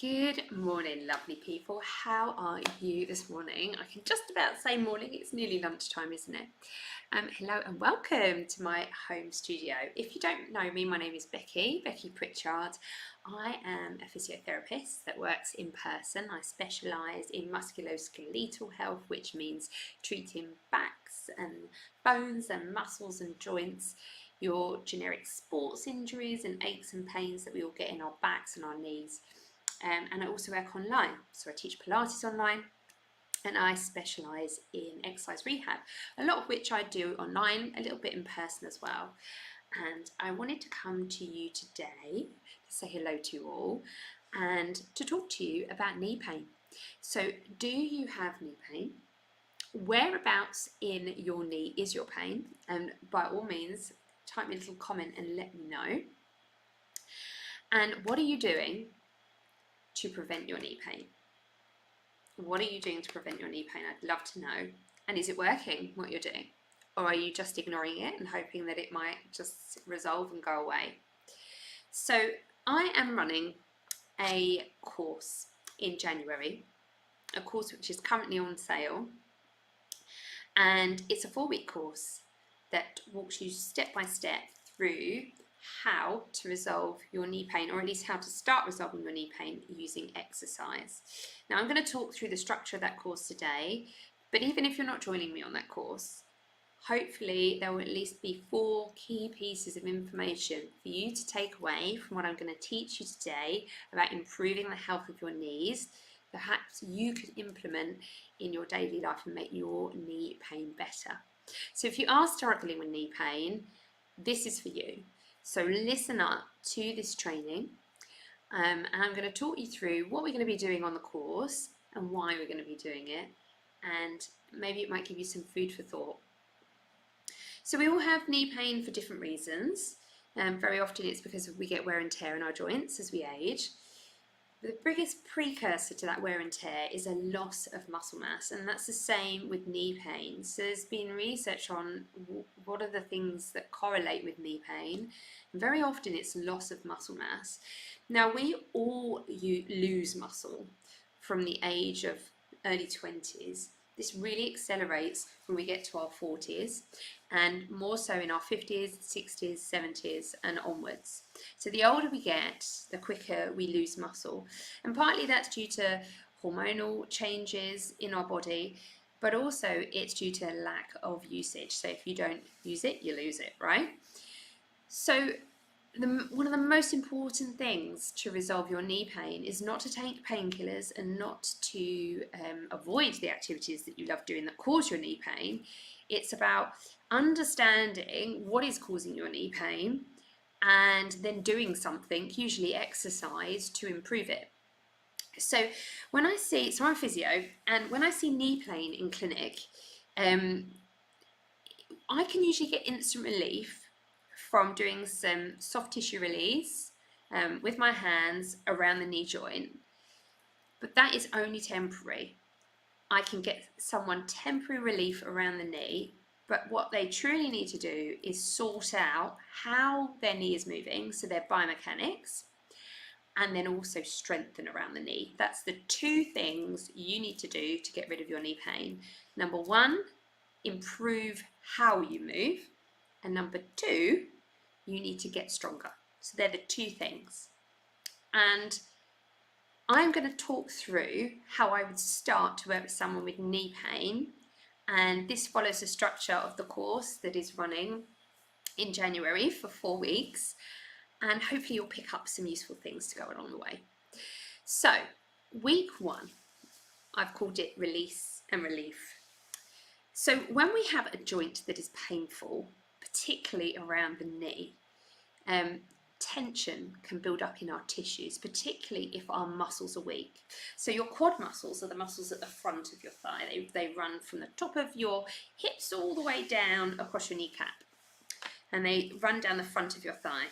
Good morning, lovely people. How are you this morning? I can just about say morning. It's nearly lunchtime, isn't it? Hello and welcome to my home studio. If you don't know me, my name is Becky Pritchard. I am a physiotherapist that works in person. I specialise in musculoskeletal health, which means treating backs and bones and muscles and joints, your generic sports injuries and aches and pains that we all get in our backs and our knees. And I also work online, so I teach Pilates online and I specialise in exercise rehab, a lot of which I do online, a little bit in person as well. And I wanted to come to you today to say hello to you all and to talk to you about knee pain. So do you have knee pain? Whereabouts in your knee is your pain? And by all means, type me a little comment and let me know. And what are you doing to prevent your knee pain? What are you doing to prevent your knee pain? I'd love to know. And is it working, what you're doing? Or are you just ignoring it and hoping that it might just resolve and go away? So I am running a course in January, a course which is currently on sale. And it's a 4-week course that walks you step by step through how to resolve your knee pain, or at least how to start resolving your knee pain using exercise. Now I'm going to talk through the structure of that course today, but even if you're not joining me on that course, hopefully there will at least be 4 key pieces of information for you to take away from what I'm going to teach you today about improving the health of your knees. Perhaps you could implement in your daily life and make your knee pain better. So if you are struggling with knee pain, this is for you. So listen up to this training, and I'm going to talk you through what we're going to be doing on the course and why we're going to be doing it, and maybe it might give you some food for thought. So we all have knee pain for different reasons. Very often it's because we get wear and tear in our joints as we age. The biggest precursor to that wear and tear is a loss of muscle mass, and that's the same with knee pain. So there's been research on what are the things that correlate with knee pain. And very often it's loss of muscle mass. Now we all lose muscle from the age of early 20s. This really accelerates when we get to our 40s, and more so in our 50s, 60s, 70s and onwards. So the older we get, the quicker we lose muscle. And partly that's due to hormonal changes in our body, but also it's due to lack of usage. So if you don't use it, you lose it, right? So one of the most important things to resolve your knee pain is not to take painkillers and not to avoid the activities that you love doing that cause your knee pain. It's about understanding what is causing your knee pain and then doing something, usually exercise, to improve it. So I'm a physio, and when I see knee pain in clinic, I can usually get instant relief from doing some soft tissue release with my hands around the knee joint, but that is only temporary. I can get someone temporary relief around the knee, but what they truly need to do is sort out how their knee is moving, so their biomechanics, and then also strengthen around the knee. That's the 2 things you need to do to get rid of your knee pain. Number 1, improve how you move, and number 2, you need to get stronger. So they're the 2 things. And I'm going to talk through how I would start to work with someone with knee pain, and this follows the structure of the course that is running in January for 4 weeks, and hopefully you'll pick up some useful things to go along the way. So week 1, I've called it release and relief. So when we have a joint that is painful, particularly around the knee, tension can build up in our tissues, particularly if our muscles are weak. So your quad muscles are the muscles at the front of your thigh. They run from the top of your hips all the way down across your kneecap, and they run down the front of your thigh.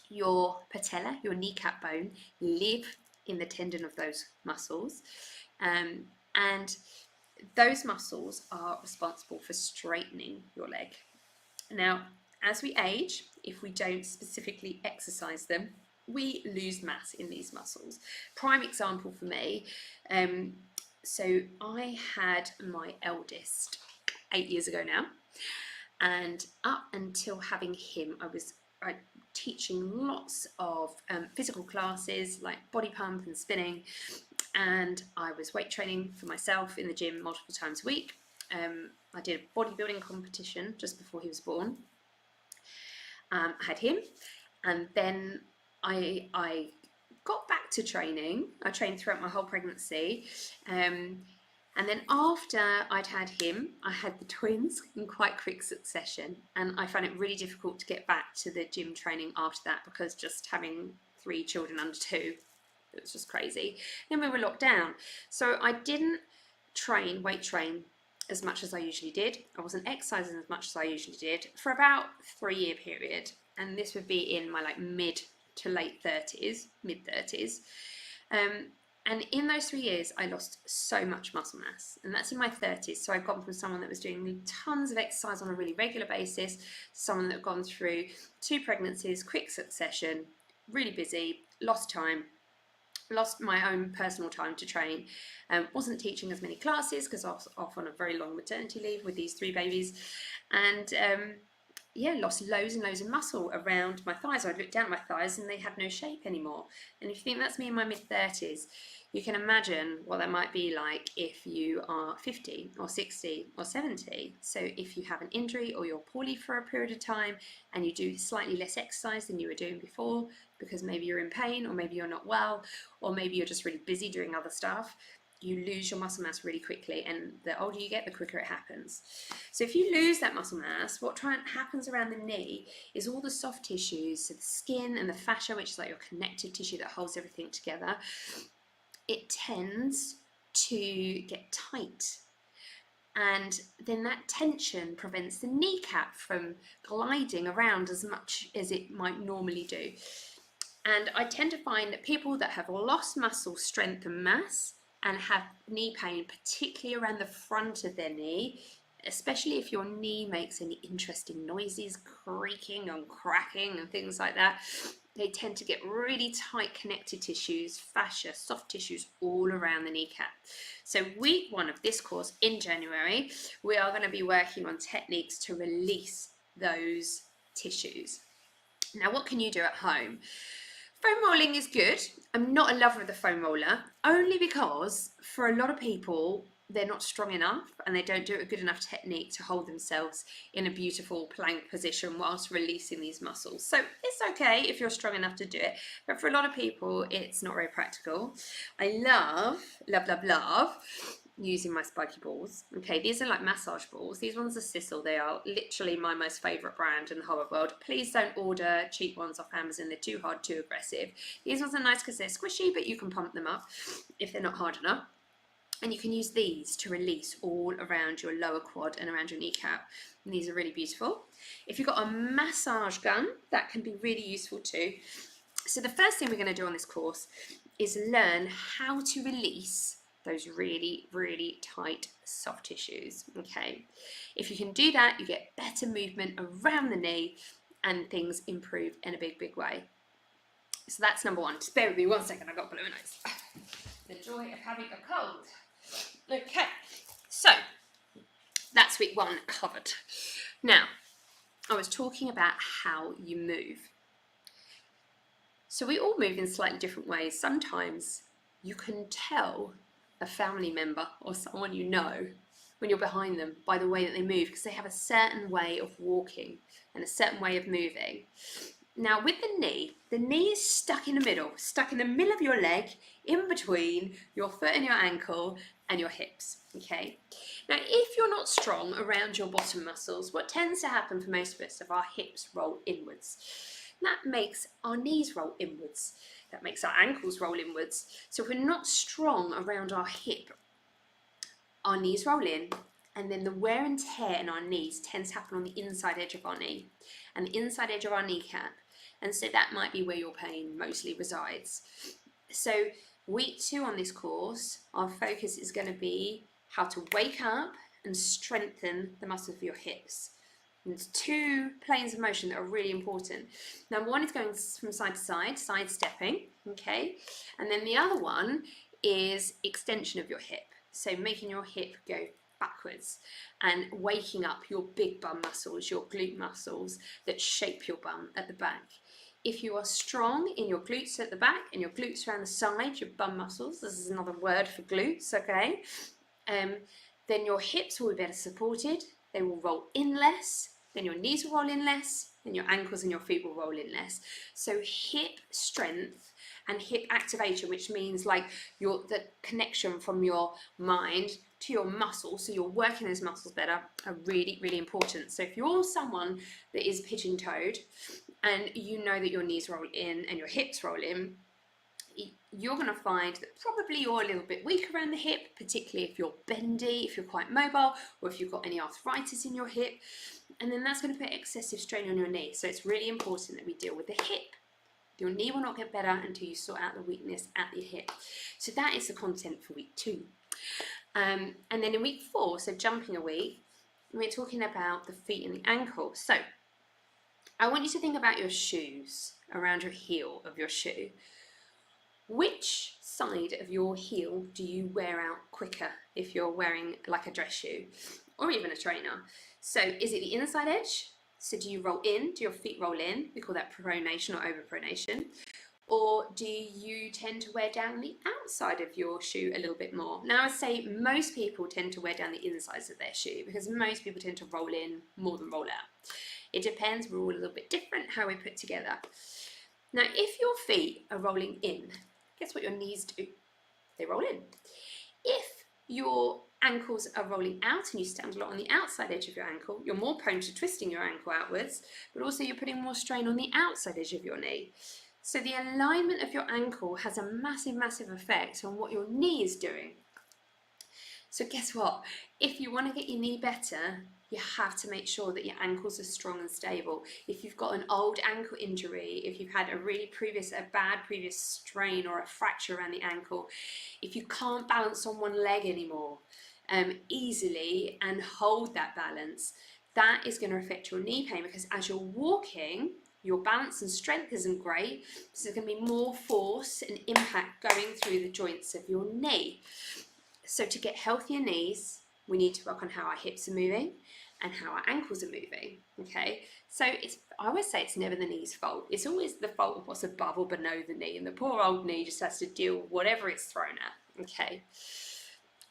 Your patella, your kneecap bone, live in the tendon of those muscles, and those muscles are responsible for straightening your leg. Now, as we age, if we don't specifically exercise them, we lose mass in these muscles. Prime example for me, so I had my eldest 8 years ago now, and up until having him, I was teaching lots of physical classes like body pump and spinning, and I was weight training for myself in the gym multiple times a week. I did a bodybuilding competition just before he was born. I had him, and then I got back to training. I trained throughout my whole pregnancy, and then after I'd had him, I had the twins in quite quick succession, and I found it really difficult to get back to the gym training after that, because just having 3 children under 2, it was just crazy. Then we were locked down, so I didn't weight train as much as I usually did. I wasn't exercising as much as I usually did for about a 3-year period, and this would be in my mid to late 30s, mid 30s. And in those 3 years, I lost so much muscle mass, and that's in my 30s. So I've gone from someone that was doing tons of exercise on a really regular basis to someone that had gone through 2 pregnancies, quick succession, really busy, lost time, lost my own personal time to train, wasn't teaching as many classes because I was off on a very long maternity leave with these 3 babies, and yeah, lost loads and loads of muscle around my thighs. I'd look down at my thighs and they had no shape anymore. And if you think that's me in my mid-30s, you can imagine what that might be like if you are 50 or 60 or 70. So if you have an injury or you're poorly for a period of time and you do slightly less exercise than you were doing before because maybe you're in pain, or maybe you're not well, or maybe you're just really busy doing other stuff, you lose your muscle mass really quickly, and the older you get, the quicker it happens. So if you lose that muscle mass, what happens around the knee is all the soft tissues, so the skin and the fascia, which is like your connective tissue that holds everything together, it tends to get tight. And then that tension prevents the kneecap from gliding around as much as it might normally do. And I tend to find that people that have lost muscle strength and mass and have knee pain, particularly around the front of their knee, especially if your knee makes any interesting noises, creaking and cracking and things like that, they tend to get really tight connective tissues, fascia, soft tissues all around the kneecap. So week 1 of this course in January, we are going to be working on techniques to release those tissues. Now, what can you do at home? Foam rolling is good. I'm not a lover of the foam roller, only because for a lot of people, they're not strong enough and they don't do a good enough technique to hold themselves in a beautiful plank position whilst releasing these muscles. So it's okay if you're strong enough to do it, but for a lot of people, it's not very practical. I love using my spiky balls. Okay, these are like massage balls. These ones are Sissel. They are literally my most favourite brand in the whole world. Please don't order cheap ones off Amazon. They're too hard, too aggressive. These ones are nice because they're squishy, but you can pump them up if they're not hard enough. And you can use these to release all around your lower quad and around your kneecap. And these are really beautiful. If you've got a massage gun, that can be really useful too. So the first thing we're going to do on this course is learn how to release those really, really tight soft tissues, okay? If you can do that, you get better movement around the knee and things improve in a big, big way. So that's number 1. Just bear with me 1 second, I've got blue nose. The joy of having a cold. Okay, so that's week 1 covered. Now, I was talking about how you move. So we all move in slightly different ways. Sometimes you can tell a family member or someone you know when you're behind them by the way that they move, because they have a certain way of walking and a certain way of moving. Now with the knee is stuck in the middle of your leg, in between your foot and your ankle and your hips, okay? Now if you're not strong around your bottom muscles, what tends to happen for most of us is our hips roll inwards. That makes our knees roll inwards. That makes our ankles roll inwards. So if we're not strong around our hip, our knees roll in, and then the wear and tear in our knees tends to happen on the inside edge of our knee and the inside edge of our kneecap. And so that might be where your pain mostly resides. So week 2 on this course, our focus is going to be how to wake up and strengthen the muscles of your hips. And there's two planes of motion that are really important. Now, one is going from side to side, side stepping, okay? And then the other one is extension of your hip. So making your hip go backwards and waking up your big bum muscles, your glute muscles that shape your bum at the back. If you are strong in your glutes at the back and your glutes around the side, your bum muscles, this is another word for glutes, okay? Then your hips will be better supported, they will roll in less, then your knees will roll in less, and your ankles and your feet will roll in less. So hip strength and hip activation, which means like the connection from your mind to your muscles, so you're working those muscles better, are really, really important. So if you're someone that is pigeon-toed and you know that your knees roll in and your hips roll in, you're going to find that probably you're a little bit weak around the hip, particularly if you're bendy, if you're quite mobile, or if you've got any arthritis in your hip, and then that's going to put excessive strain on your knee. So it's really important that we deal with the hip. Your knee will not get better until you sort out the weakness at the hip. So that is the content for week 2. And then in week 4, so jumping a week, we're talking about the feet and the ankle. So I want you to think about your shoes, around your heel of your shoe. Which side of your heel do you wear out quicker if you're wearing like a dress shoe or even a trainer? So is it the inside edge? So do you roll in? Do your feet roll in? We call that pronation or overpronation. Or do you tend to wear down the outside of your shoe a little bit more? Now, I would say most people tend to wear down the insides of their shoe because most people tend to roll in more than roll out. It depends, we're all a little bit different how we put together. Now, if your feet are rolling in, guess what your knees do? They roll in. If your ankles are rolling out and you stand a lot on the outside edge of your ankle, you're more prone to twisting your ankle outwards, but also you're putting more strain on the outside edge of your knee. So the alignment of your ankle has a massive, massive effect on what your knee is doing. So guess what? If you want to get your knee better, you have to make sure that your ankles are strong and stable. If you've got an old ankle injury, if you've had a bad previous strain or a fracture around the ankle, if you can't balance on one leg anymore easily and hold that balance, that is going to affect your knee pain, because as you're walking, your balance and strength isn't great, so there's going to be more force and impact going through the joints of your knee. So to get healthier knees, we need to work on how our hips are moving and how our ankles are moving, okay? So I always say it's never the knee's fault. It's always the fault of what's above or below the knee, and the poor old knee just has to deal with whatever it's thrown at, okay?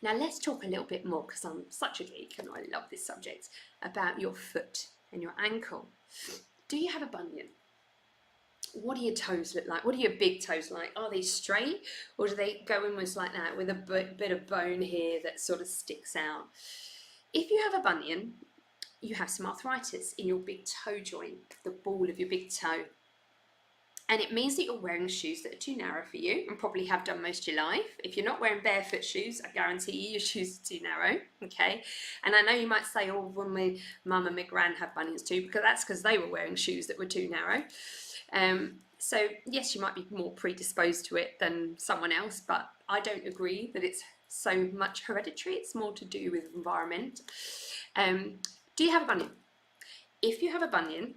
Now let's talk a little bit more, because I'm such a geek and I love this subject, about your foot and your ankle. Do you have a bunion? What do your toes look like? What do your big toes like? Are they straight, or do they go almost like that with a bit of bone here that sort of sticks out? If you have a bunion, you have some arthritis in your big toe joint, the ball of your big toe. And it means that you're wearing shoes that are too narrow for you, and probably have done most of your life. If you're not wearing barefoot shoes, I guarantee you your shoes are too narrow, okay? And I know you might say, oh, well, my mum and my gran have bunions too, because that's because they were wearing shoes that were too narrow. So yes, you might be more predisposed to it than someone else, but I don't agree that it's so much hereditary. It's more to do with environment. Do you have a bunion? If you have a bunion,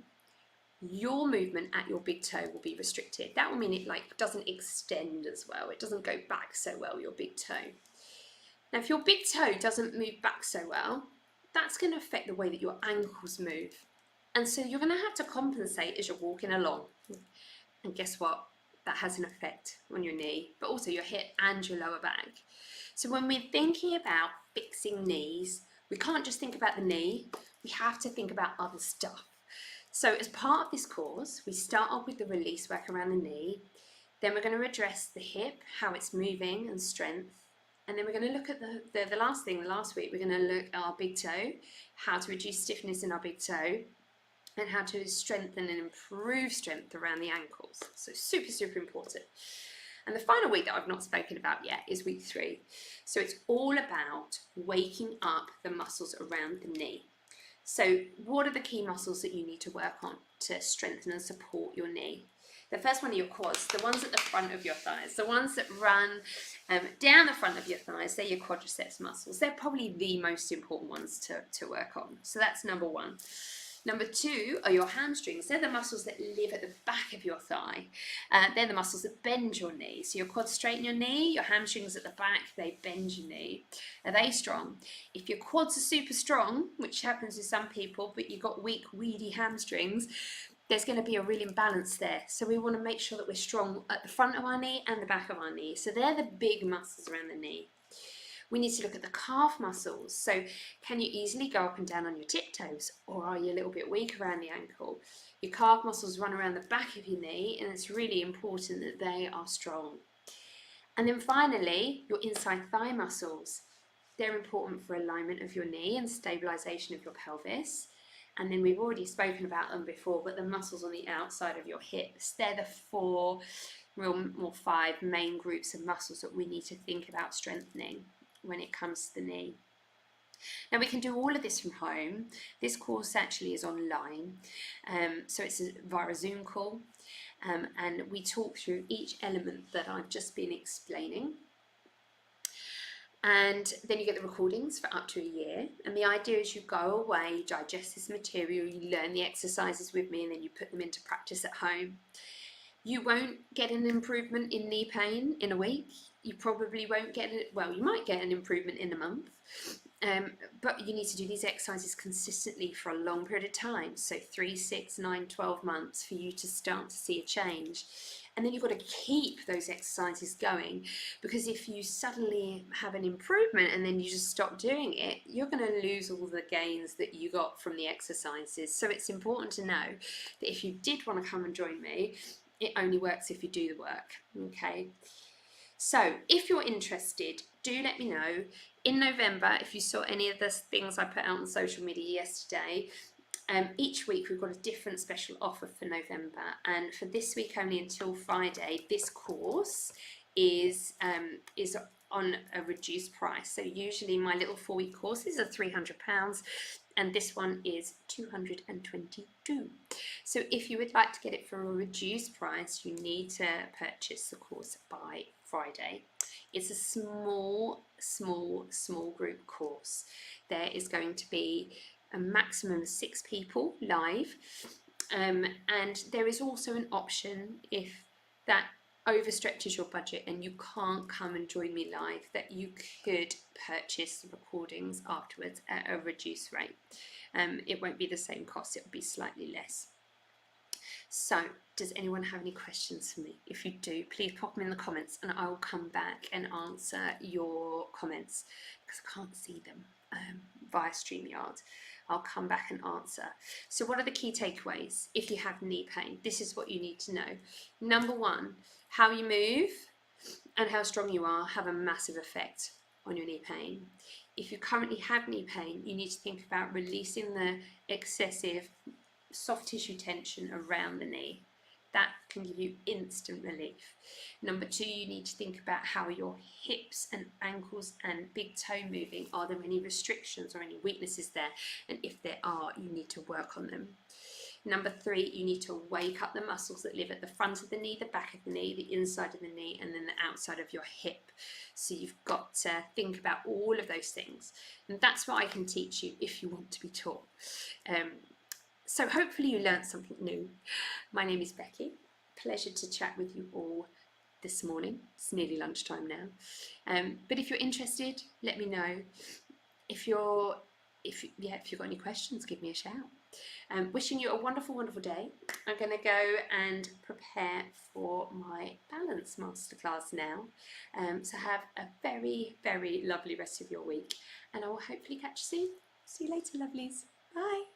your movement at your big toe will be restricted. That will mean it doesn't extend as well. It doesn't go back so well, your big toe. Now, if your big toe doesn't move back so well, that's going to affect the way that your ankles move. And so you're going to have to compensate as you're walking along. And guess what? That has an effect on your knee, but also your hip and your lower back. So when we're thinking about fixing knees, we can't just think about the knee, we have to think about other stuff. So as part of this course, we start off with the release work around the knee, then we're going to address the hip, how it's moving and strength, and then we're going to look at the last week, we're going to look at our big toe, how to reduce stiffness in our big toe, and how to strengthen and improve strength around the ankles. So super, super important. And the final week that I've not spoken about yet is week 3. So it's all about waking up the muscles around the knee. So what are the key muscles that you need to work on to strengthen and support your knee? The first one are your quads, the ones at the front of your thighs, the ones that run down the front of your thighs, they're your quadriceps muscles. They're probably the most important ones to work on. So that's number 1. Number 2 are your hamstrings. They're the muscles that live at the back of your thigh. They're the muscles that bend your knee. So your quads straighten your knee, your hamstrings at the back, they bend your knee. Are they strong? If your quads are super strong, which happens with some people, but you've got weak, weedy hamstrings, there's going to be a real imbalance there. So we want to make sure that we're strong at the front of our knee and the back of our knee. So they're the big muscles around the knee. We need to look at the calf muscles. So can you easily go up and down on your tiptoes, or are you a little bit weak around the ankle? Your calf muscles run around the back of your knee, and it's really important that they are strong. And then finally, your inside thigh muscles. They're important for alignment of your knee and stabilisation of your pelvis. And then we've already spoken about them before, but the muscles on the outside of your hips, they're the 5 main groups of muscles that we need to think about strengthening when it comes to the knee. Now we can do all of this from home. This course actually is online, so it's via a Zoom call, and we talk through each element that I've just been explaining. And then you get the recordings for up to a year, and the idea is you go away, you digest this material, you learn the exercises with me, and then you put them into practice at home. You won't get an improvement in knee pain in a week. You probably won't get it, well, you might get an improvement in a month, but you need to do these exercises consistently for a long period of time, so 3, 6, 9, 12 months for you to start to see a change. And then you've got to keep those exercises going, because if you suddenly have an improvement and then you just stop doing it, you're going to lose all the gains that you got from the exercises. So it's important to know that if you did want to come and join me, it only works if you do the work, okay? So if you're interested, do let me know. In November, if you saw any of the things I put out on social media yesterday, each week we've got a different special offer for November, and for this week only until Friday, this course is on a reduced price. So usually my little 4-week courses are £300, and this one is £222. So if you would like to get it for a reduced price, you need to purchase the course by Friday. It's a small group course. There is going to be a maximum of 6 people live, and there is also an option, if that overstretches your budget and you can't come and join me live, that you could purchase the recordings afterwards at a reduced rate. It won't be the same cost, it will be slightly less. So, does anyone have any questions for me? If you do, please pop them in the comments and I will come back and answer your comments, because I can't see them via StreamYard. I'll come back and answer. So what are the key takeaways if you have knee pain? This is what you need to know. Number 1, how you move and how strong you are have a massive effect on your knee pain. If you currently have knee pain, you need to think about releasing the excessive soft tissue tension around the knee. That can give you instant relief. Number 2, you need to think about how your hips and ankles and big toe moving. Are there any restrictions or any weaknesses there? And if there are, you need to work on them. Number 3, you need to wake up the muscles that live at the front of the knee, the back of the knee, the inside of the knee, and then the outside of your hip. So you've got to think about all of those things. And that's what I can teach you if you want to be taught. So hopefully you learned something new. My name is Becky. Pleasure to chat with you all this morning. It's nearly lunchtime now. But if you're interested, let me know. If you've got any questions, give me a shout. Wishing you a wonderful, wonderful day. I'm going to go and prepare for my balance masterclass now. So have a very, very lovely rest of your week, and I will hopefully catch you soon. See you later, lovelies. Bye.